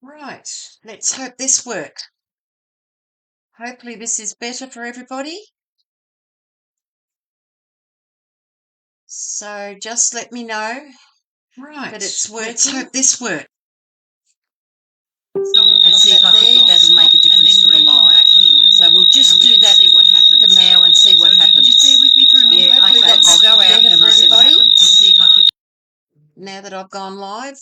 Right, let's hope this works. Hopefully this is better for everybody. So just let me know that it's working. Let's hope this works. And see if that'll make a difference for the live. So we'll just do that for now and see what happens. Just bear with me for a minute. Yeah, hopefully that's better for everybody. Now that I've gone live.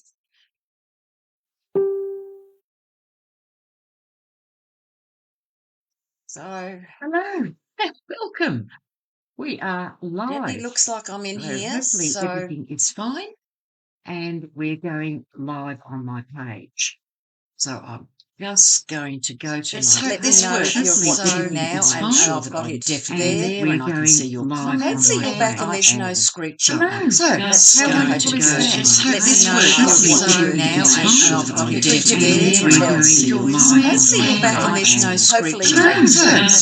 So Hello, welcome. We are live. Definitely looks like I'm in here. Hopefully everything is fine, and we're going live on my page. So I'm just going to go to let this work. You're watching now, and I've got it there, and I can see your comments. I can see your back, and there's no screeching. So let's go to let this work. You're watching now, and I've got it there, and I can see your back, and there's no screeching. So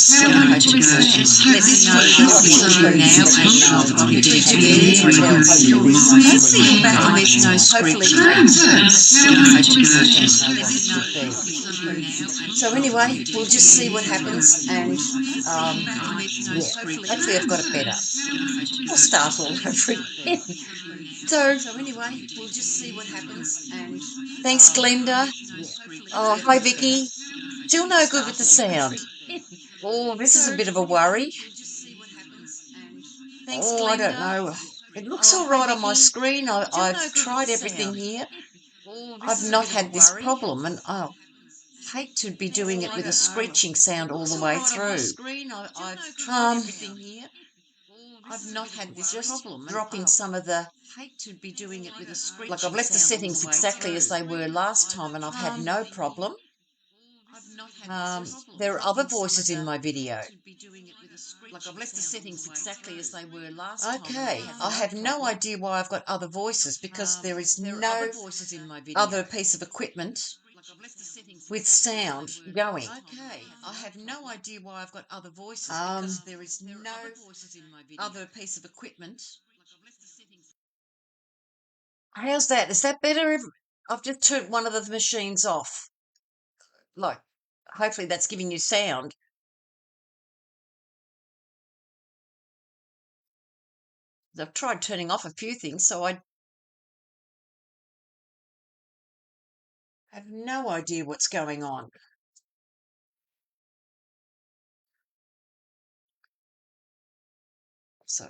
let this work. You're watching now, and I've got it there, and I can see your back, and there's no screeching. So anyway, we'll just see what happens, and hopefully I've got it better. I'll start all over again. So anyway, we'll just see what happens, and thanks, Glenda. Oh, hi, Vicky. Still no good with the sound. Oh, this is a bit of a worry. Oh, I don't know. It looks all right on my screen. I've tried everything here. I've not had this problem, and I'll hate to be doing it with a screeching sound all the way through. I've not had this problem. Dropping some of the like I've left the settings exactly as they were last time, and I've had no problem. There are other voices in my video. Like I've left the settings exactly as they were last time. Okay, I have no idea why I've got other voices, because there is no other piece of equipment with sound going. Okay, I have no idea why I've got other voices, because there is no other piece of equipment. How's that? Is that better? I've just turned one of the machines off. Like, hopefully that's giving you sound. I've tried turning off a few things, so I have no idea what's going on. So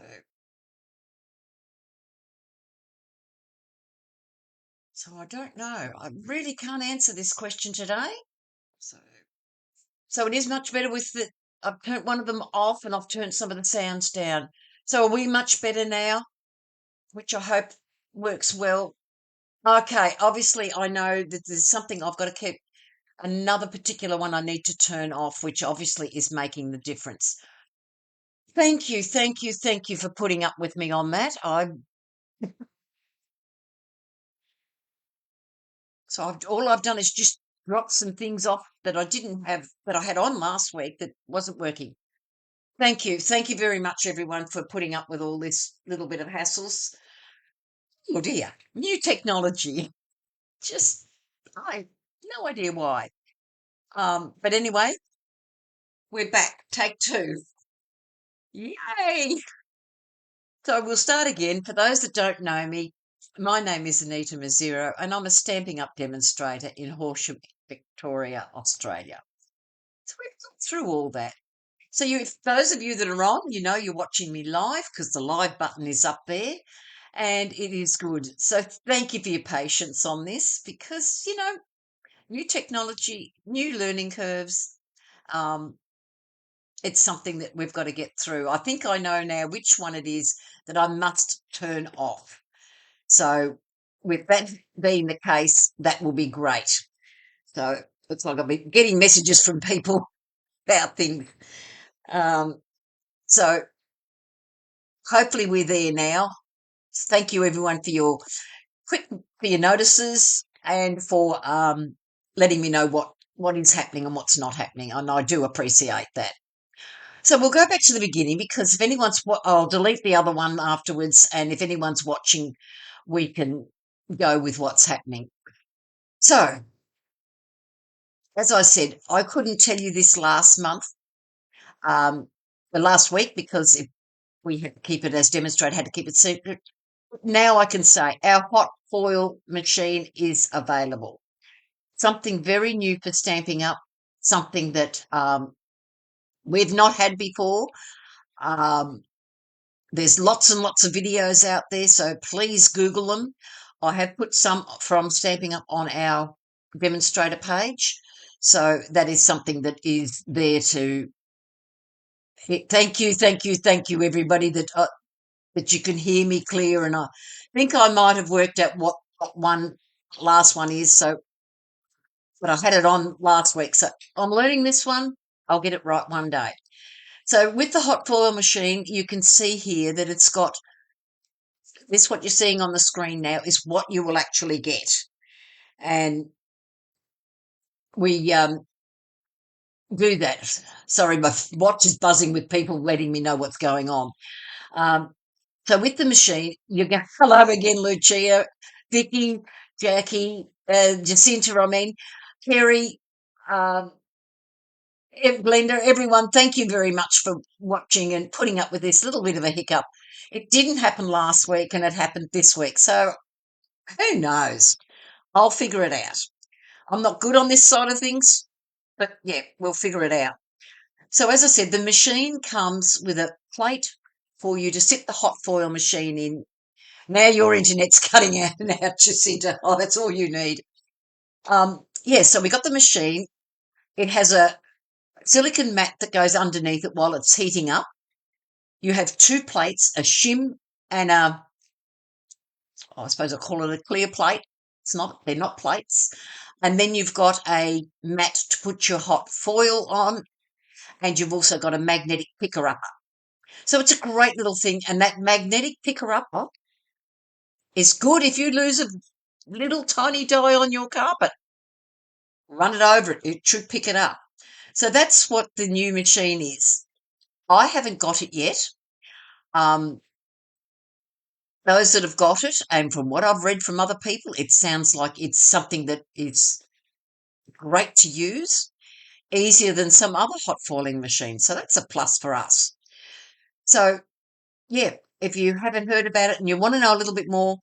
I don't know. I really can't answer this question today. So it is much better with the, I've turned one of them off and I've turned some of the sounds down. So are we much better now? Which I hope works well. Okay, obviously I know that there's something I've got to keep, another particular one I need to turn off, which obviously is making the difference. Thank you for putting up with me on that. So all I've done is just drop some things off that I didn't have, that I had on last week that wasn't working. Thank you very much, everyone, for putting up with all this little bit of hassles. Oh dear, new technology. Just, I no idea why. But anyway, we're back. Take two. Yay! So we'll start again. For those that don't know me, my name is Anita Mazzero, and I'm a Stampin' Up demonstrator in Horsham, Victoria, Australia. So we've gone through all that. So if those of you that are on, you know you're watching me live, because the live button is up there, and it is good. So thank you for your patience on this, because, new technology, new learning curves, it's something that we've got to get through. I think I know now which one it is that I must turn off. So with that being the case, that will be great. So looks like I'll be getting messages from people about things. So hopefully we're there now. Thank you everyone for your notices, and for letting me know what is happening and what's not happening. And I do appreciate that. So we'll go back to the beginning, because if anyone's, I'll delete the other one afterwards, and if anyone's watching, we can go with what's happening. So as I said, I couldn't tell you this last month, um, the last week, because if we had to keep it as demonstrated, had to keep it secret. Now I can say our hot foil machine is available. Something very new for Stamping Up, something that we've not had before. Um, there's lots and lots of videos out there, so please Google them. I have put some from Stamping Up on our demonstrator page, so that is something that is there to. Thank you, everybody that you can hear me clear, and I think I might have worked out what last one is. So, but I had it on last week, so I'm learning this one. I'll get it right one day. So with the hot foil machine, you can see here that it's got this. What you're seeing on the screen now is what you will actually get, and we do that. Sorry, my watch is buzzing with people letting me know what's going on. Um, So with the machine, you go, hello again, Lucia, Vicky, Jackie, Jacinta, I mean, Terry, um, Glenda, everyone, thank you very much for watching and putting up with this little bit of a hiccup. It didn't happen last week and it happened this week. So who knows? I'll figure it out. I'm not good on this side of things, but yeah, we'll figure it out. So as I said, the machine comes with a plate for you to sit the hot foil machine in. Now your internet's cutting out and out, Jacinta. Oh, that's all you need. Yeah, so we got the machine. It has a silicon mat that goes underneath it while it's heating up. You have two plates, a shim and I suppose I'll call it a clear plate. It's not, they're not plates. And then you've got a mat to put your hot foil on, and you've also got a magnetic picker upper. So it's a great little thing. And that magnetic picker upper is good if you lose a little tiny die on your carpet. Run it over it. It should pick it up. So that's what the new machine is. I haven't got it yet. Um, those that have got it, and from what I've read from other people, it sounds like it's something that is great to use, easier than some other hot foiling machines. So that's a plus for us. So, yeah, if you haven't heard about it and you want to know a little bit more,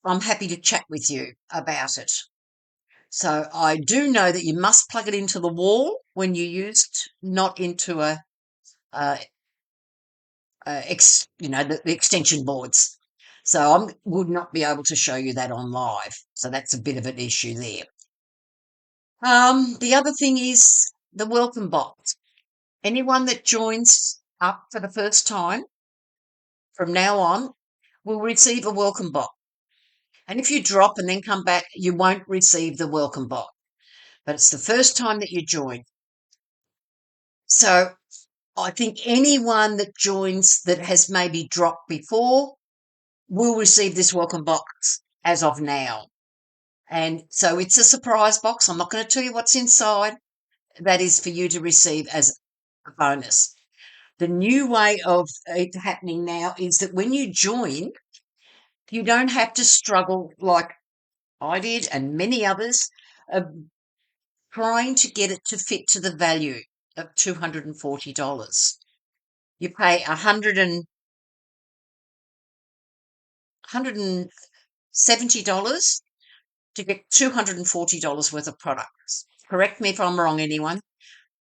I'm happy to chat with you about it. So I do know that you must plug it into the wall when you use it, not into uh, the extension boards. So I would not be able to show you that on live. So that's a bit of an issue there. The other thing is the welcome box. Anyone that joins up for the first time from now on will receive a welcome box. And if you drop and then come back, you won't receive the welcome box. But it's the first time that you join. So I think anyone that joins that has maybe dropped before will receive this welcome box as of now. And so it's a surprise box. I'm not going to tell you what's inside. That is for you to receive as a bonus. The new way of it happening now is that when you join, you don't have to struggle like I did and many others of trying to get it to fit to the value of $240. You pay $170 to get $240 worth of products. Correct me if I'm wrong, anyone.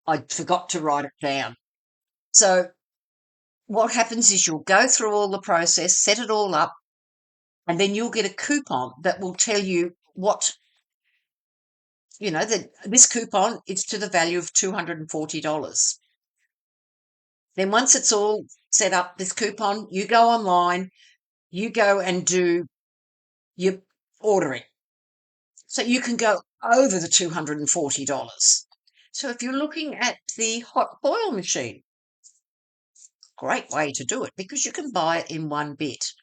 I forgot to write it down. So what happens is you'll go through all the process, set it all up, and then you'll get a coupon that will tell you what, that this coupon is to the value of $240. Then once it's all set up, this coupon, you go online, you go and do your ordering. So you can go over the $240. So if you're looking at the hot foil machine, great way to do it because you can buy it in one bit.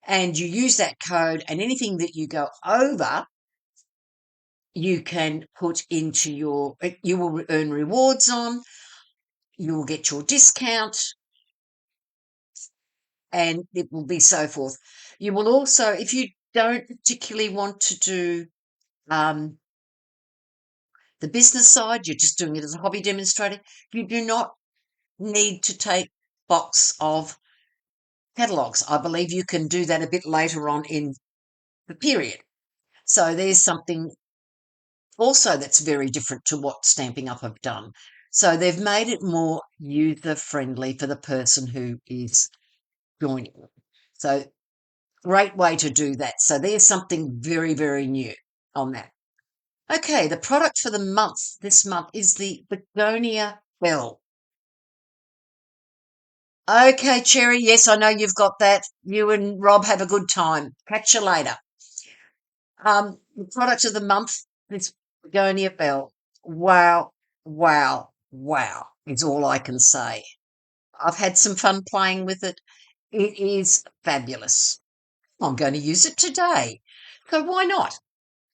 And you use that code, and anything that you go over, you can put into you will earn rewards on, you will get your discount, and it will be so forth. You will also, if you don't particularly want to do the business side, you're just doing it as a hobby demonstrator, you do not need to take box of catalogues. I believe you can do that a bit later on in the period. So there's something also that's very different to what Stampin' Up have done. So they've made it more user friendly for the person who is joining. So great way to do that. So there's something very, very new on that. Okay, the product for the month this month is the Begonia Belle. Okay, Cherry, yes, I know you've got that. You and Rob have a good time. Catch you later. The product of the month is Begonia Belle. Wow, wow, wow is all I can say. I've had some fun playing with it. It is fabulous. I'm going to use it today. So why not?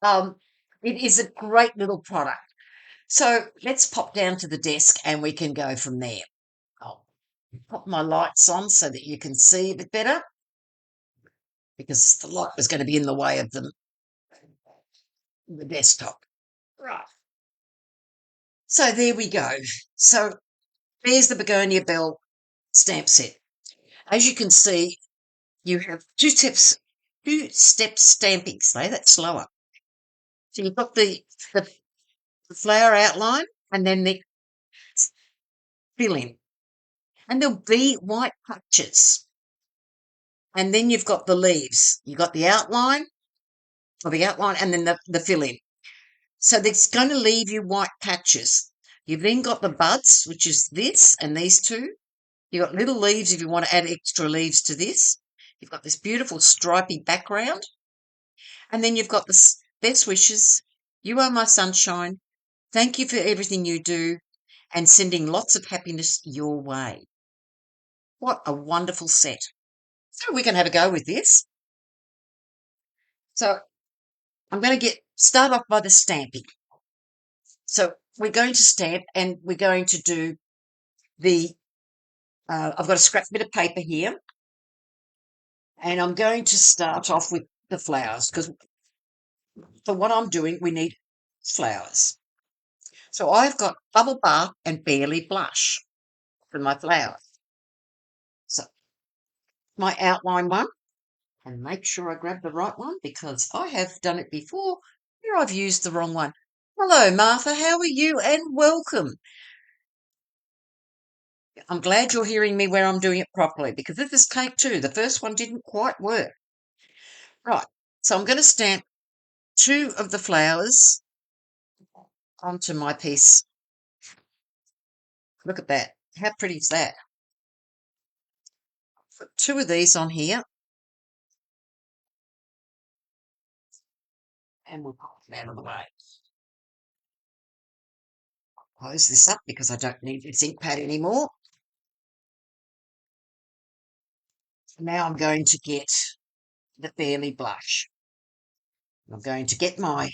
Um, it is a great little product. So let's pop down to the desk and we can go from there. I'll pop my lights on so that you can see a bit better because the light was going to be in the way of the desktop. Right. So there we go. So there's the Begonia Belle stamp set. As you can see, you have two-step stamping. Say that slower. So you've got the flower outline and then the fill in. And there'll be white patches. And then you've got the leaves. You've got the outline and then the fill in. So that's going to leave you white patches. You've then got the buds, which is this and these two. You've got little leaves if you want to add extra leaves to this. You've got this beautiful stripy background. And then you've got the best wishes. You are my sunshine. Thank you for everything you do and sending lots of happiness your way. What a wonderful set. So we can have a go with this. So I'm going to start off by the stamping. So we're going to stamp and we're going to do I've got a scrap bit of paper here and I'm going to start off with the flowers because for what I'm doing, we need flowers. So I've got Bubble Bath and Barely Blush for my flowers. So my outline one, and make sure I grab the right one because I have done it before where I've used the wrong one. Hello, Martha. How are you? And welcome. I'm glad you're hearing me where I'm doing it properly because this is take two. The first one didn't quite work. Right. So I'm going to stamp two of the flowers onto my piece. Look at that. How pretty is that? Put two of these on here. And we'll pop them out of the way. Close this up because I don't need this ink pad anymore. Now I'm going to get the Barely Blush. I'm going to get my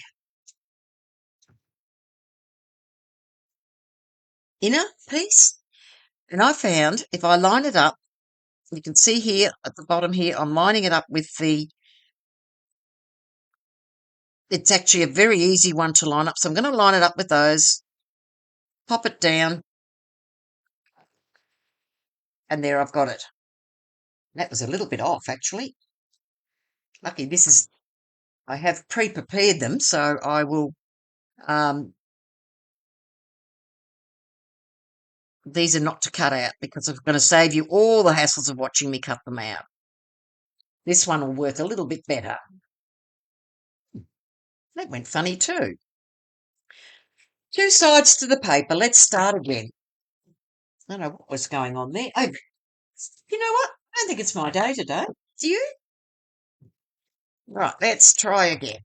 inner piece. And I found if I line it up, you can see here at the bottom here, I'm lining it up with it's actually a very easy one to line up. So I'm going to line it up with those, pop it down, and there I've got it. That was a little bit off, actually. Lucky I have pre-prepared them, so I will, these are not to cut out because I'm going to save you all the hassles of watching me cut them out. This one will work a little bit better. That went funny too. Two sides to the paper. Let's start again. I don't know what was going on there. Oh, you know what? I don't think it's my day today. Do you? Right, let's try again.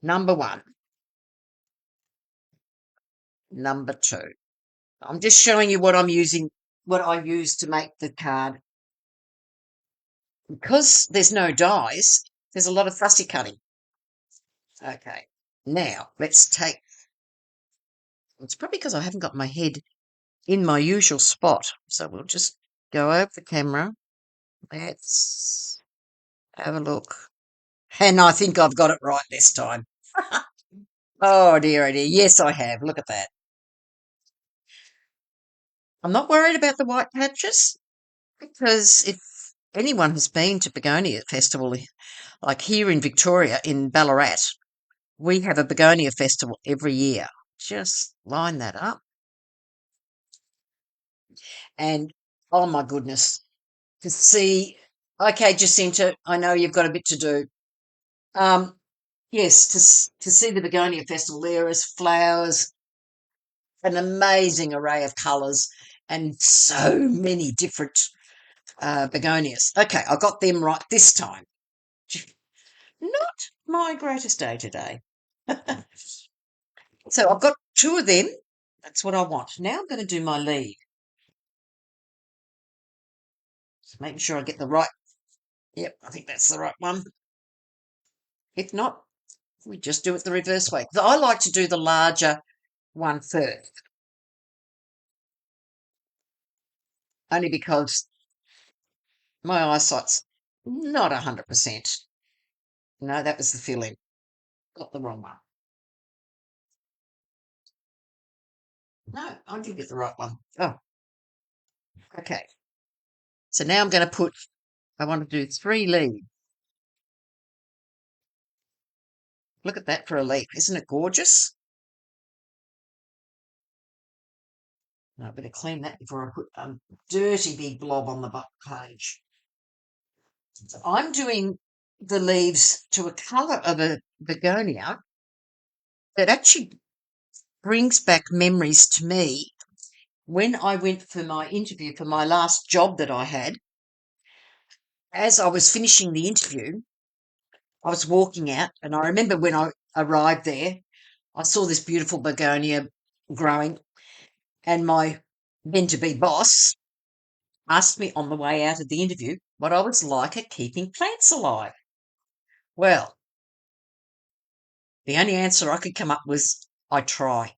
Number one. Number two. I'm just showing you what I'm using, what I use to make the card. Because there's no dies, there's a lot of fussy cutting. Okay, now let's take, it's probably because I haven't got my head in my usual spot. So we'll just go over the camera. Let's have a look. And I think I've got it right this time. Oh dear, oh dear. Yes, I have. Look at that. I'm not worried about the white patches because if anyone has been to Begonia Festival, like here in Victoria, in Ballarat, we have a Begonia Festival every year. Just line that up. And oh my goodness, to see. Okay, Jacinta, I know you've got a bit to do. Um, yes, to see the Begonia Festival, there is flowers, an amazing array of colours, and so many different begonias. Okay, I got them right this time. Not my greatest day today. So I've got two of them. That's what I want. Now I'm going to do my lead. Just making sure I get the right. Yep, I think that's the right one. If not, we just do it the reverse way. I like to do the larger one first, only because my eyesight's not 100%. No, that was the fill-in. Got the wrong one. No, I did get the right one. Oh, okay. So now I'm going to put, I want to do 3 leaves. Look at that for a leaf. Isn't it gorgeous? No, I better clean that before I put a dirty big blob on the page. So I'm doing the leaves to a colour of a begonia that actually brings back memories to me when I went for my interview for my last job that I had. As I was finishing the interview, I was walking out, and I remember when I arrived there, I saw this beautiful begonia growing, and my then to be boss asked me on the way out of the interview what I was like at keeping plants alive. Well, the only answer I could come up was I try,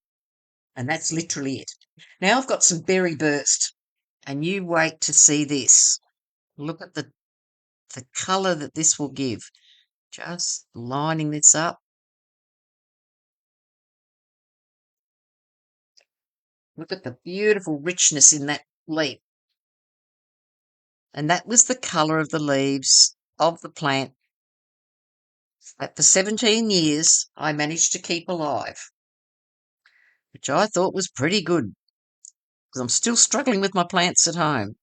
and that's literally it. Now I've got some berry burst, and you wait to see this. Look at the colour that this will give. Just lining this up. Look at the beautiful richness in that leaf. And that was the colour of the leaves of the plant that for 17 years I managed to keep alive, which I thought was pretty good because I'm still struggling with my plants at home.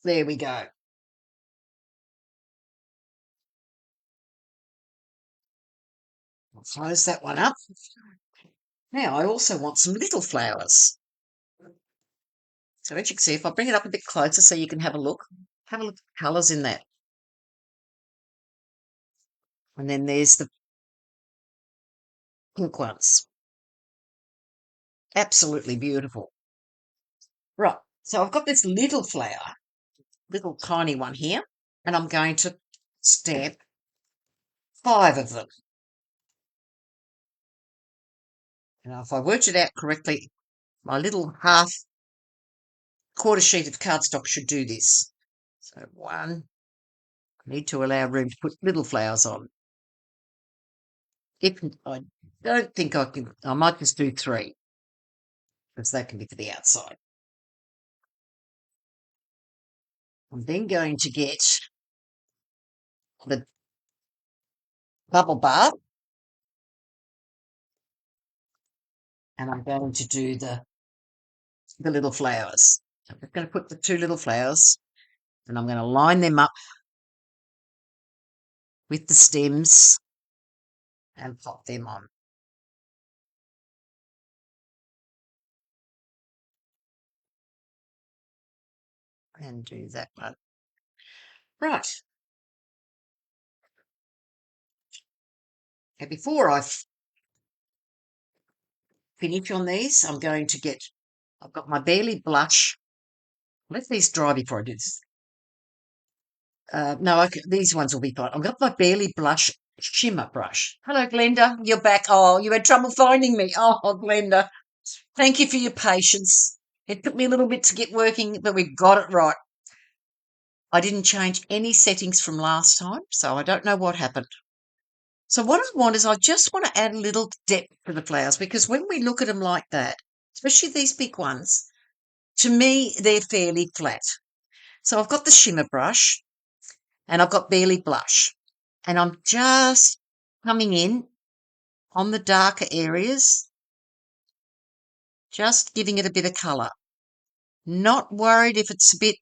There we go. I'll close that one up. Now I also want some little flowers. So as you can see, if I bring it up a bit closer so you can have a look at the colours in that. And then there's the pink ones. Absolutely beautiful. Right, so I've got this little flower, little tiny one here, and I'm going to stamp 5 of them. Now, if I worked it out correctly, my little quarter sheet of cardstock should do this. So 1, I need to allow room to put little flowers on. If I don't think I can, I might just do 3, because that can be for the outside. I'm then going to get the bubble bath, and I'm going to do the little flowers. I'm just going to put the 2 little flowers, and I'm going to line them up with the stems and pop them on. And do that one. Right. Now, before I finish on these, I'm going to get, I've got my Barely Blush. Let these dry before I do this. No, these ones will be fine. I've got my Barely Blush Shimmer Brush. Hello, Glenda. You're back. Oh, you had trouble finding me. Oh, Glenda. Thank you for your patience. It took me a little bit to get working, but we got it right. I didn't change any settings from last time, so I don't know what happened. So what I want is I just want to add a little depth to the flowers, because when we look at them like that, especially these big ones, to me, they're fairly flat. So I've got the shimmer brush and I've got Barely Blush, and I'm just coming in on the darker areas, just giving it a bit of colour. Not worried if it's a bit,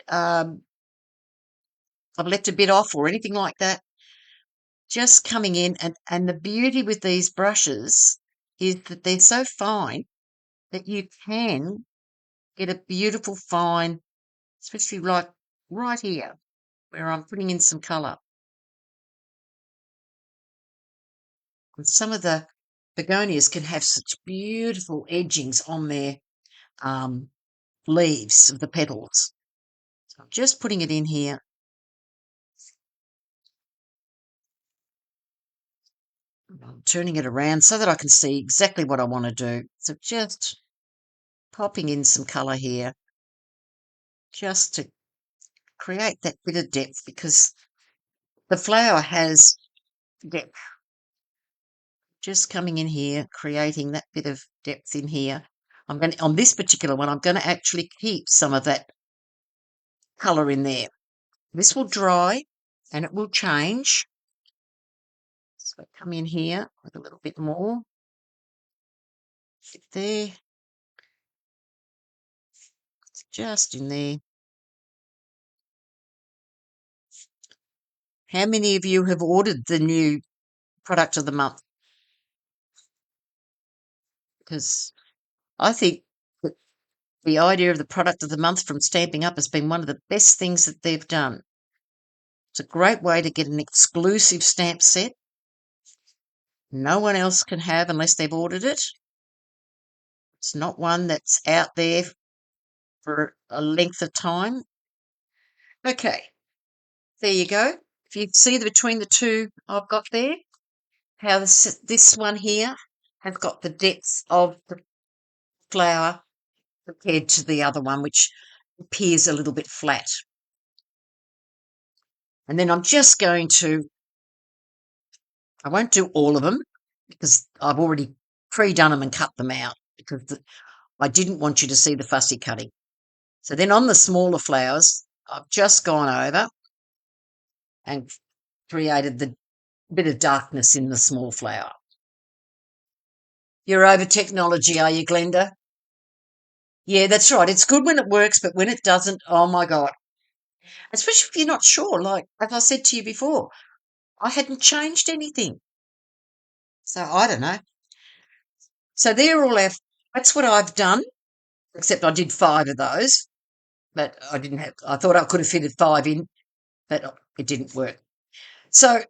um, I've left a bit off or anything like that. Just coming in, and the beauty with these brushes is that they're so fine that you can get a beautiful fine, especially like right here where I'm putting in some colour. And some of the begonias can have such beautiful edgings on their um, leaves of the petals. So I'm just putting it in here. I'm turning it around so that I can see exactly what I want to do. So just popping in some colour here, just to create that bit of depth, because the flower has depth. Just coming in here, creating that bit of depth in here. I'm going to, on this particular one, I'm going to actually keep some of that colour in there. This will dry and it will change. So I come in here with a little bit more. Sit there. Just in there. How many of you have ordered the new product of the month? Because I think that the idea of the product of the month from Stamping Up has been one of the best things that they've done. It's a great way to get an exclusive stamp set no one else can have unless they've ordered it. It's not one that's out there for a length of time. Okay, there you go. If you see between the two I've got there, how this one here has got the depth of the flower compared to the other one, which appears a little bit flat. And then I'm just going to, I won't do all of them because I've already pre-done them and cut them out, because I didn't want you to see the fussy cutting. So then on the smaller flowers, I've just gone over and created the bit of darkness in the small flower. You're over technology, are you, Glenda? Yeah, that's right. It's good when it works, but when it doesn't, oh my God. Especially if you're not sure. Like, as I said to you before, I hadn't changed anything. So I don't know. So they're all that's what I've done, except I did 5 of those, but I thought I could have fitted 5 in, but it didn't work. So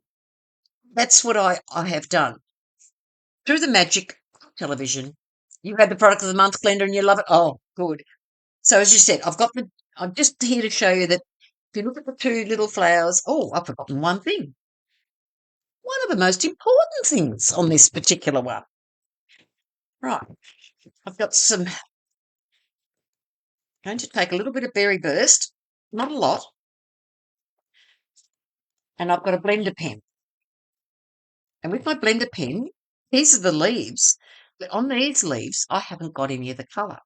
that's what I have done. Through the magic of television. You had the product of the month, Glenda, and you love it. Oh, good. So as you said, I'm just here to show you that if you look at the 2 little flowers, oh, I've forgotten one thing. One of the most important things on this particular one. Right. I've got going to take a little bit of berry burst, not a lot, and I've got a blender pen. And with my blender pen, these are the leaves, but on these leaves, I haven't got any of the colour.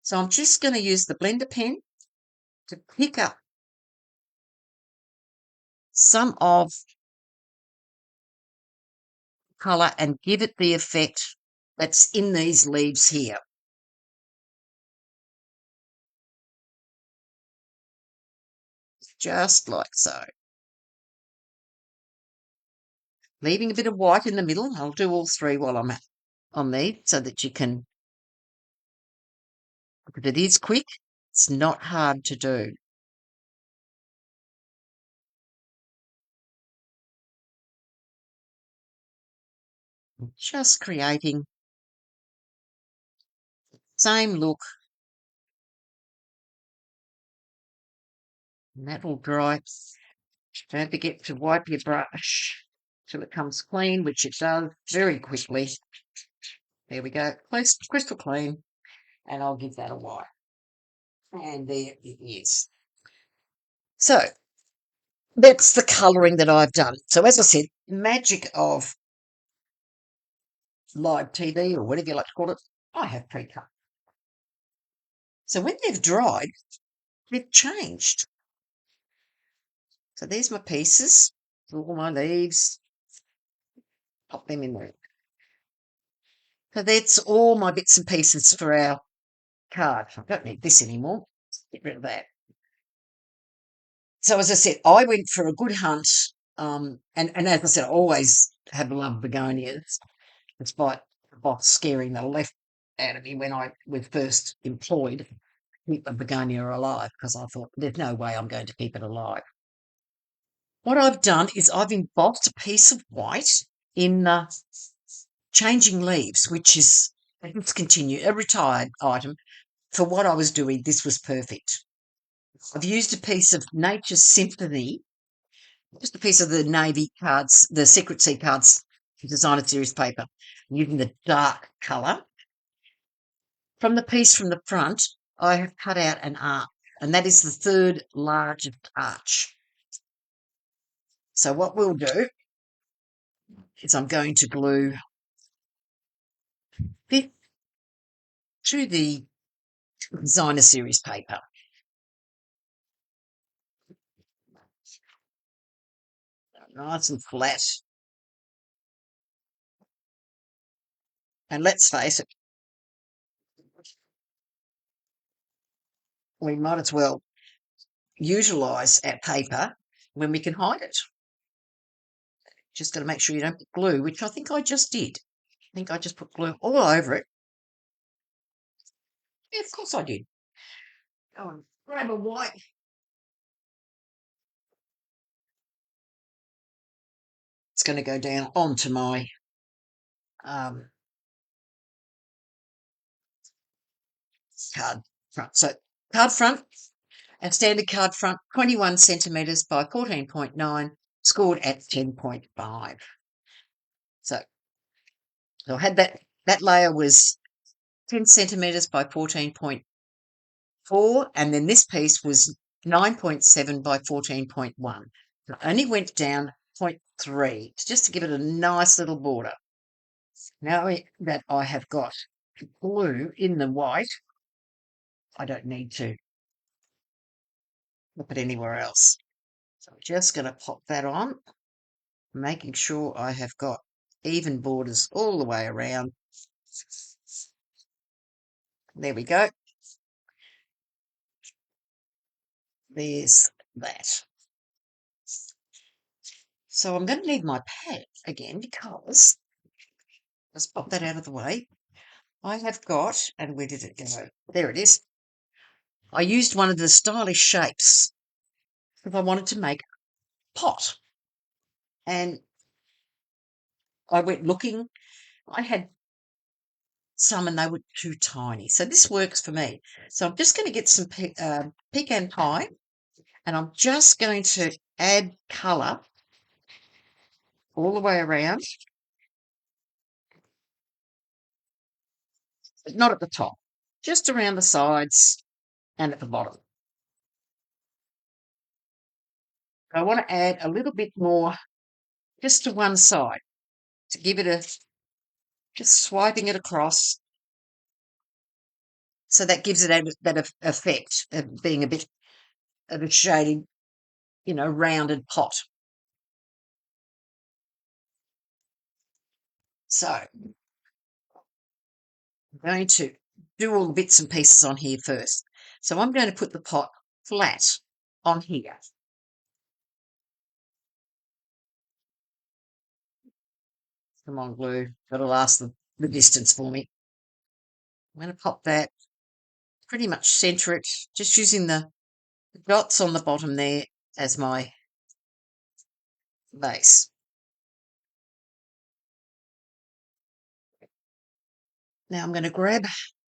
So I'm just going to use the blender pen to pick up some of colour and give it the effect that's in these leaves here. Just like so. Leaving a bit of white in the middle. I'll do all 3 while I'm on these so that you can, if it is quick, it's not hard to do. Just creating the same look, and that will dry. Don't forget to wipe your brush till it comes clean, which it does very quickly. There we go, crystal clean, and I'll give that a wipe. And there it is. So that's the colouring that I've done. So as I said, magic of live TV or whatever you like to call it, I have pre-cut. So when they've dried, they've changed. So there's my pieces, all my leaves, pop them in there. So that's all my bits and pieces for our card. I don't need this anymore. Get rid of that. So as I said, I went for a good hunt. And as I said, I always have loved begonias, despite the boss scaring the life out of me when I was first employed to keep the begonia alive, because I thought there's no way I'm going to keep it alive. What I've done is I've embossed a piece of white in Changing Leaves, which is a discontinued, a retired item. For what I was doing, this was perfect. I've used a piece of Nature's Symphony, just a piece of the Navy cards, the Secret Sea cards designer series paper, using the dark colour. From the piece from the front, I have cut out an arch, and that is the third largest arch. So what we'll do is I'm going to glue this to the designer series paper. Nice and flat. And let's face it, we might as well utilise our paper when we can hide it. Just got to make sure you don't put glue, which I think I just did. I think I just put glue all over it. Yeah, of course I did. Go and grab a white. It's going to go down onto my card front. So card front, and standard card front, 21 centimetres by 14.9, scored at 10.5. So I had that layer was 10 centimetres by 14.4, and then this piece was 9.7 by 14.1. I only went down 0.3 just to give it a nice little border. Now that I have got blue in the white, I don't need to look at anywhere else. So I'm just going to pop that on, making sure I have got even borders all the way around. There we go. There's that. So I'm going to need my pad again, because let's pop that out of the way. I have got, and where did it go? There it is. I used one of the stylish shapes because I wanted to make a pot. And I went looking. I had some and they were too tiny. So this works for me. So I'm just going to get some pecan pie, and I'm just going to add colour all the way around, but not at the top, just around the sides and at the bottom. I want to add a little bit more just to one side to give it just swiping it across. So that gives it that effect of being a bit of a shady, rounded pot. So I'm going to do all the bits and pieces on here first. So I'm going to put the pot flat on here. Come on, glue. Got to last the distance for me. I'm going to pop that, pretty much centre it, just using the dots on the bottom there as my base. Now I'm going to grab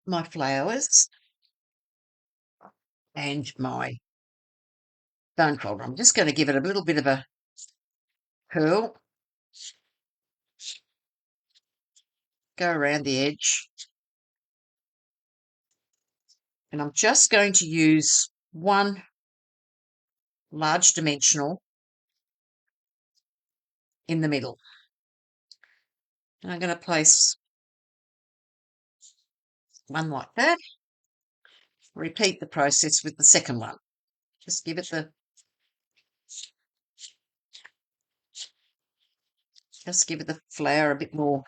my flowers and my bone folder. I'm just going to give it a little bit of a curl. Go around the edge. And I'm just going to use one large dimensional in the middle. And I'm going to place one like that. Repeat the process with the second one. Just give it the flower a bit more,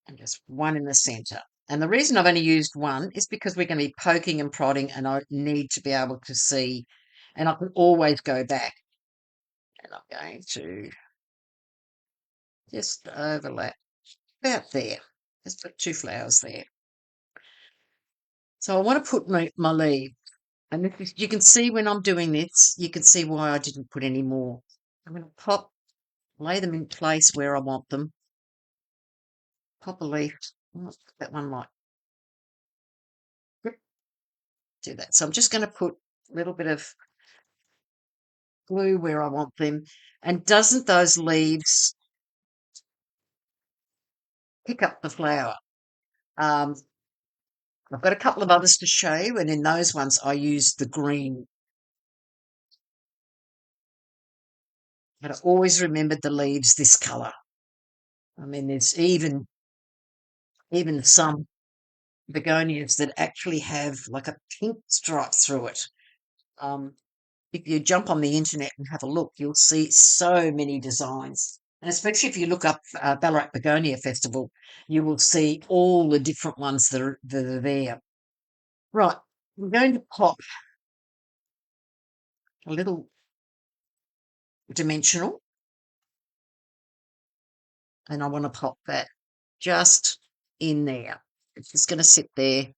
and just one in the centre. And the reason I've only used one is because we're going to be poking and prodding, and I need to be able to see, and I can always go back. And I'm going to just overlap about there. Just put two flowers there. So I want to put my leaf, and this is, you can see when I'm doing this, you can see why I didn't put any more. I'm going to lay them in place where I want them. Pop a leaf. That one like do that. So I'm just going to put a little bit of glue where I want them. And doesn't those leaves pick up the flower? I've got a couple of others to show you, and in those ones I used the green. But I always remembered the leaves this colour. I mean, there's even some begonias that actually have like a pink stripe through it. If you jump on the internet and have a look, you'll see so many designs. And especially if you look up Ballarat Begonia Festival, you will see all the different ones that are there. Right, I'm going to pop a little dimensional, and I want to pop that just in there. It's just going to sit there,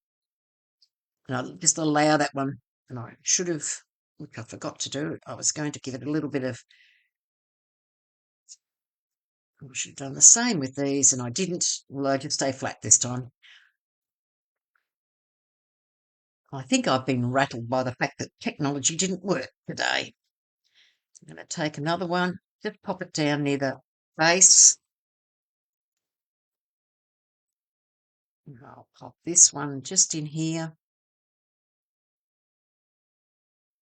and I'll just allow that one. And I should have, look, I forgot to do it. I was going to give it a little bit of, I should have done the same with these, and I didn't. Well, I just stay flat this time. I think I've been rattled by the fact that technology didn't work today. I'm going to take another one, just pop it down near the base. And I'll pop this one just in here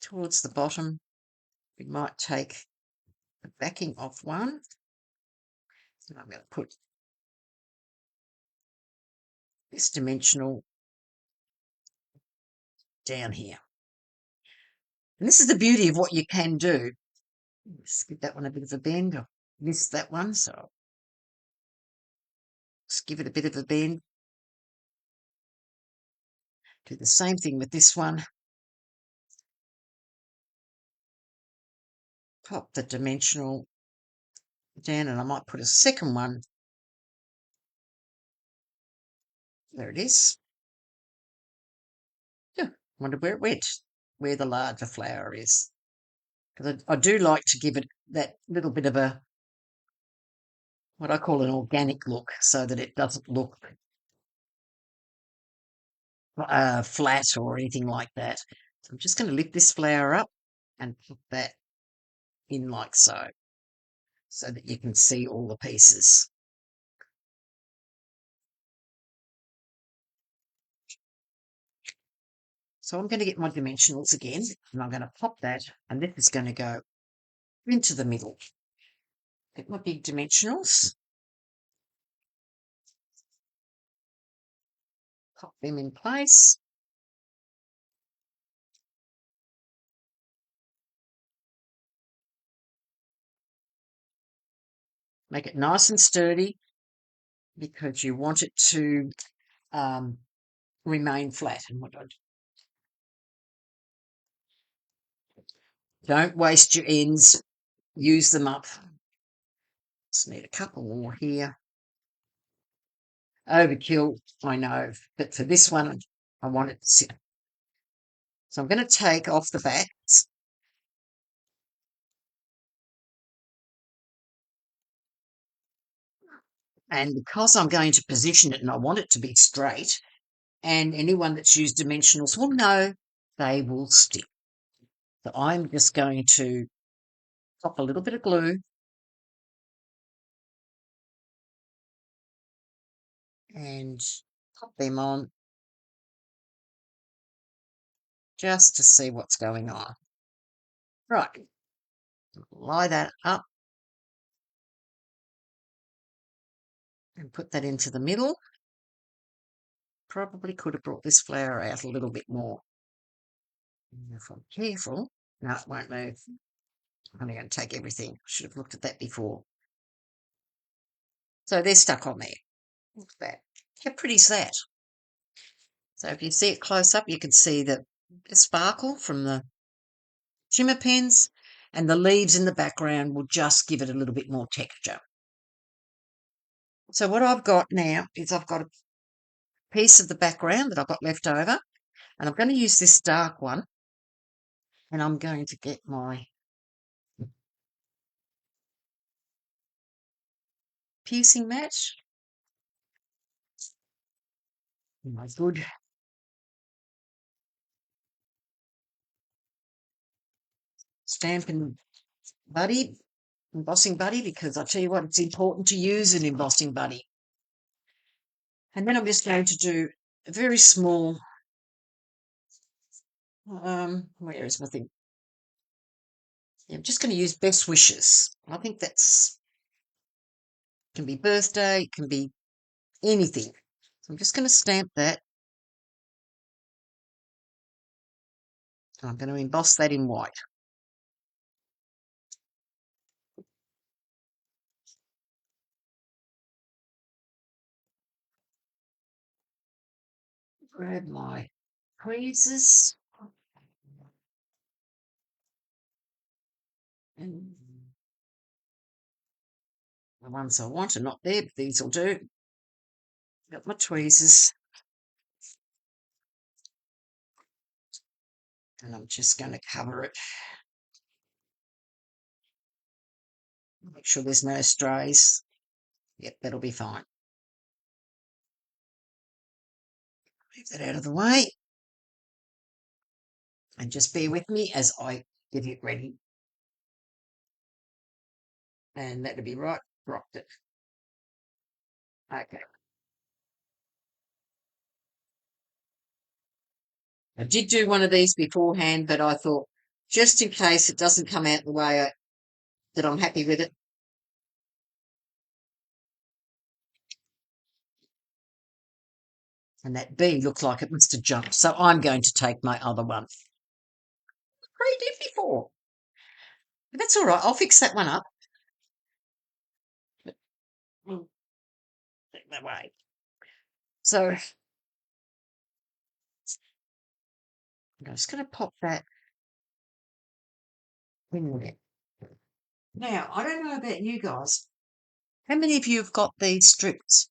towards the bottom. We might take the backing off one. And I'm going to put this dimensional down here. And this is the beauty of what you can do. Just give that one a bit of a bend. I missed that one, so I'll just give it a bit of a bend. Do the same thing with this one. Pop the dimensional down, and I might put a second one. There it is. Yeah, wonder where it went, where the larger flower is. Because I do like to give it that little bit of a, what I call an organic look, so that it doesn't look flat or anything like that. So I'm just going to lift this flower up and put that in like so that you can see all the pieces. So I'm going to get my dimensionals again, and I'm going to pop that, and this is going to go into the middle. Get my big dimensionals, pop them in place. Make it nice and sturdy because you want it to remain flat. And what I don't waste your ends, use them up. Just need a couple more here. Overkill, I know, but for this one, I want it to sit. So I'm going to take off the backs. And because I'm going to position it and I want it to be straight, and anyone that's used dimensionals will know they will stick. So I'm just going to pop a little bit of glue and pop them on just to see what's going on. Right. lie that up and put that into the middle. Probably could have brought this flower out a little bit more. And if I'm careful, no, it won't move. I'm only going to take everything. Should have looked at that before. So they're stuck on there. Look at that. How pretty is that? So if you see it close up, you can see the sparkle from the shimmer pens, and the leaves in the background will just give it a little bit more texture. So what I've got now is I've got a piece of the background that I've got left over, and I'm going to use this dark one, and I'm going to get my piercing mat, my good Stampin' Buddy, embossing buddy, because I tell you what, it's important to use an embossing buddy. And then I'm just going to do a very small, where is my thing? Yeah, I'm just going to use best wishes. I think that's, can be birthday, it can be anything. So I'm just going to stamp that. And I'm going to emboss that in white. Grab my tweezers. And the ones I want are not there, but these will do. Got my tweezers. And I'm just going to cover it. Make sure there's no strays. Yep, that'll be fine. Move that out of the way. And just bear with me as I get it ready. And that'll be right. Rocked it. Okay. I did do one of these beforehand, but I thought just in case it doesn't come out the way that I'm happy with it. And that bee looked like it must have jumped. So I'm going to take my other one. I did before. But that's all right. I'll fix that one up. But we'll take that way. So I'm just going to pop that in there. Now, I don't know about you guys. How many of you have got these strips?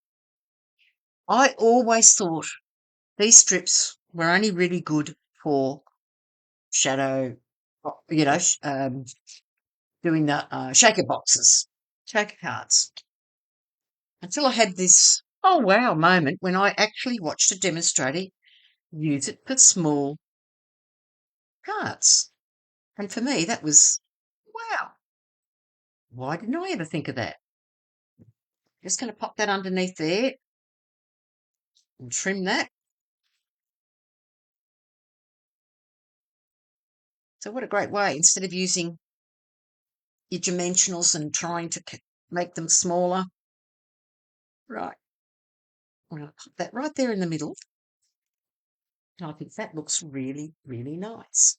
I always thought these strips were only really good for shadow, doing the shaker boxes, shaker cards. Until I had this, oh wow moment when I actually watched a demonstrator use it for small cards. And for me, that was, wow, why didn't I ever think of that? Just going to pop that underneath there and trim that. So what a great way, instead of using your dimensionals and trying to make them smaller. Right. I'm going to put that right there in the middle. And I think that looks really, really nice.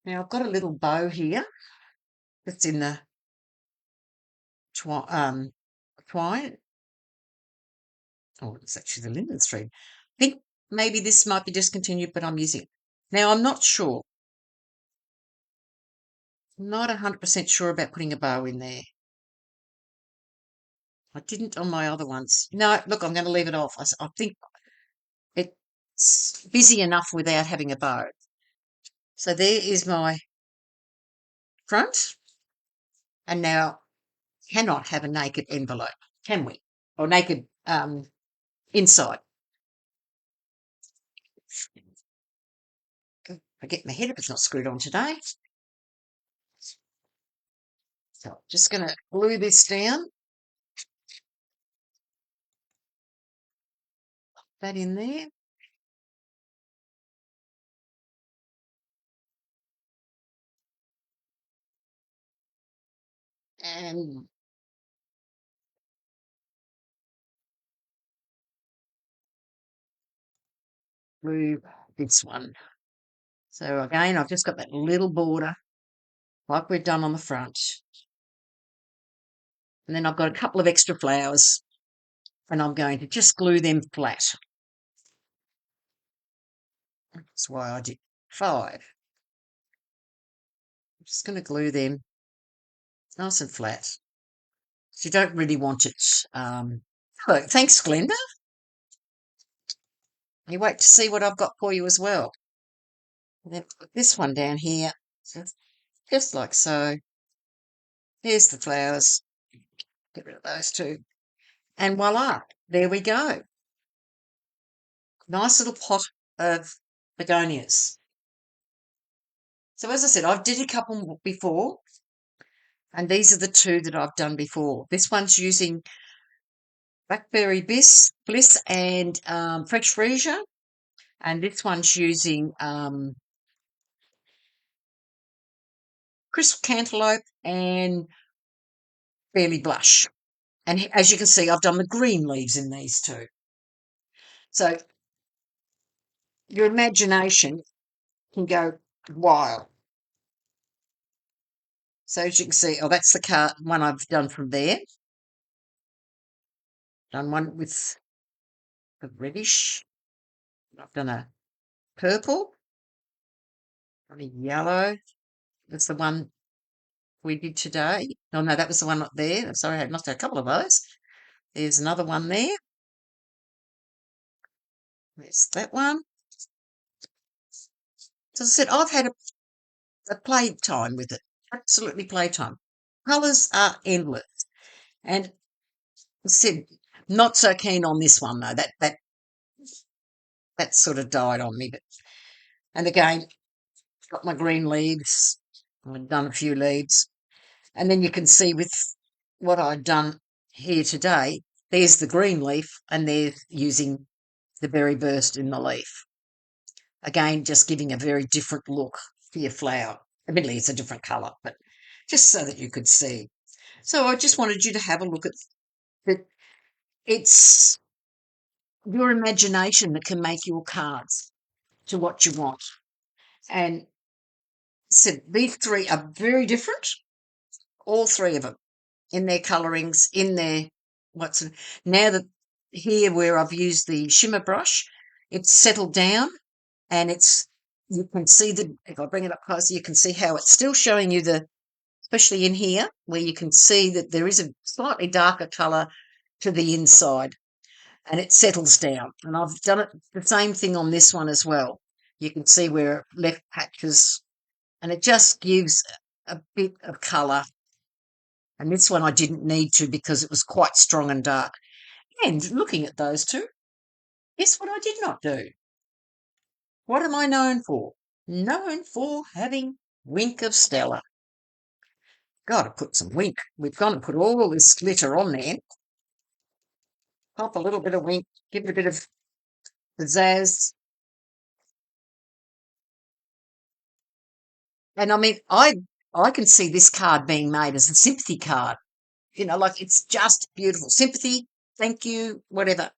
Now I've got a little bow here that's in the twine. Oh, it's actually the linen thread. I think maybe this might be discontinued, but I'm using it. Now I'm not sure. Not 100% sure about putting a bow in there. I didn't on my other ones. No, look, I'm going to leave it off. I think it's busy enough without having a bow. So there is my front. And now cannot have a naked envelope, can we? Or naked inside. I get my head if it's not screwed on today. So I'm just going to glue this down. Pop that in there. and glue this one. So again, I've just got that little border like we've done on the front. And then I've got a couple of extra flowers and I'm going to just glue them flat. That's why I did 5. I'm just going to glue them nice and flat. So you don't really want it. Hello, thanks, Glenda. You wait to see what I've got for you as well. And then put this one down here, just like so. Here's the flowers. Get rid of those two. And voila, there we go. Nice little pot of begonias. So as I said, I've did a couple before, and these are the 2 that I've done before. This one's using Blackberry Bliss and Fresh Freesia, and this one's using Crisp Cantaloupe and Barely Blush. And as you can see, I've done the green leaves in these 2. So your imagination can go wild. So as you can see, that's the one I've done from there. Done one with the reddish. I've done a purple, a yellow. That's the one we did today. Oh, no, that was the one up there. Sorry, I must have a couple of those. There's another one there. There's that one. So as I said, I've had a playtime with it. Absolutely playtime. Colours are endless. And as I said, not so keen on this one though. That sort of died on me. And again, got my green leaves. I've done a few leaves. And then you can see with what I've done here today, there's the green leaf and they're using the berry burst in the leaf. Again, just giving a very different look to your flower. Admittedly, it's a different colour, but just so that you could see. So I just wanted you to have a look at that. It's your imagination that can make your cards to what you want. And so these 3 are very different, all 3 of them, in their colourings, in their now that here where I've used the shimmer brush, it's settled down and you can see if I bring it up closer, you can see how it's still showing you especially in here, where you can see that there is a slightly darker colour to the inside and it settles down. And I've done it the same thing on this one as well. You can see where it left patches and it just gives a bit of colour. And this one I didn't need to because it was quite strong and dark. And looking at those 2, guess what I did not do? What am I known for? Known for having wink of Stella. Got to put some wink. We've got to put all this glitter on there. Pop a little bit of wink, give it a bit of pizzazz. And I mean, I can see this card being made as a sympathy card. Like it's just beautiful. Sympathy, thank you, whatever.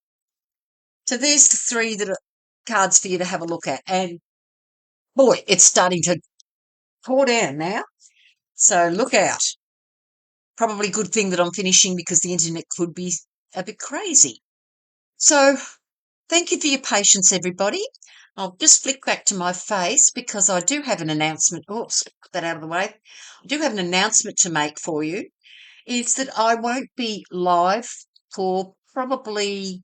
So there's the 3 that are cards for you to have a look at. And boy, it's starting to pour down now. So look out. Probably good thing that I'm finishing because the internet could be a bit crazy. So thank you for your patience, everybody. I'll just flick back to my face because I do have an announcement. Oops, put that out of the way. I do have an announcement to make for you. Is that I won't be live for probably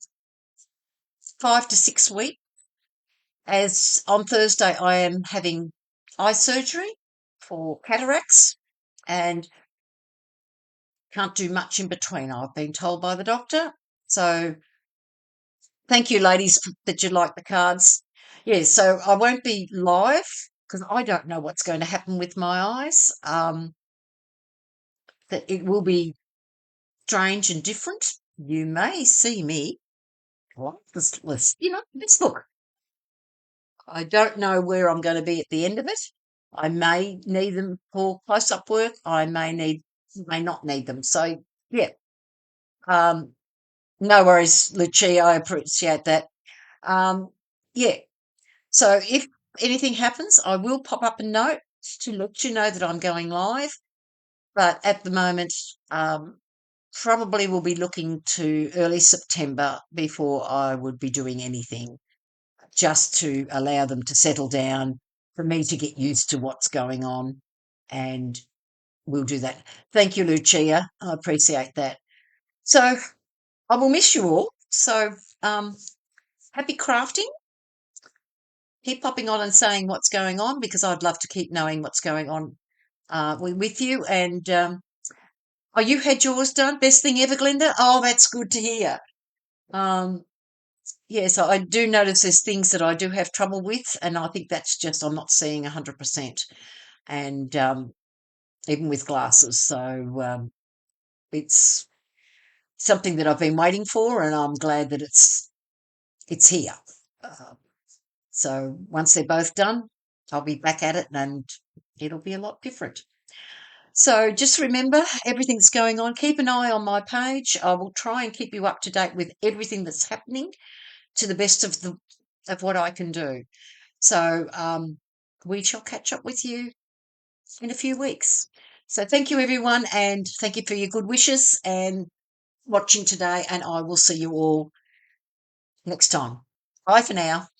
5 to 6 weeks. As on Thursday, I am having eye surgery for cataracts and can't do much in between, I've been told by the doctor. So thank you, ladies, that you like the cards. Yeah, so I won't be live because I don't know what's going to happen with my eyes. That it will be strange and different. You may see me like this list. Let's look. I don't know where I'm going to be at the end of it. I may need them for close-up work. I may need you may not need them. So yeah, um, no worries, Lucia. I appreciate that. Um, yeah. So if anything happens, I will pop up a note to let you know that I'm going live. But at the moment, probably will be looking to early September before I would be doing anything, just to allow them to settle down, for me to get used to what's going on, and we'll do that. Thank you, Lucia. I appreciate that. So I will miss you all. So happy crafting. Keep popping on and saying what's going on, because I'd love to keep knowing what's going on with you. And oh, you had yours done? Best thing ever, Glenda? Oh, that's good to hear. Um, yes, I do notice there's things that I do have trouble with, and I think that's just I'm not seeing 100%. And even with glasses. So it's something that I've been waiting for, and I'm glad that it's here. Uh, so once they're both done, I'll be back at it, and it'll be a lot different. So just remember, everything's going on. Keep an eye on my page. I will try and keep you up to date with everything that's happening to the best of what I can do. So we shall catch up with you in a few weeks. So thank you, everyone, and thank you for your good wishes and watching today. And I will see you all next time. Bye for now.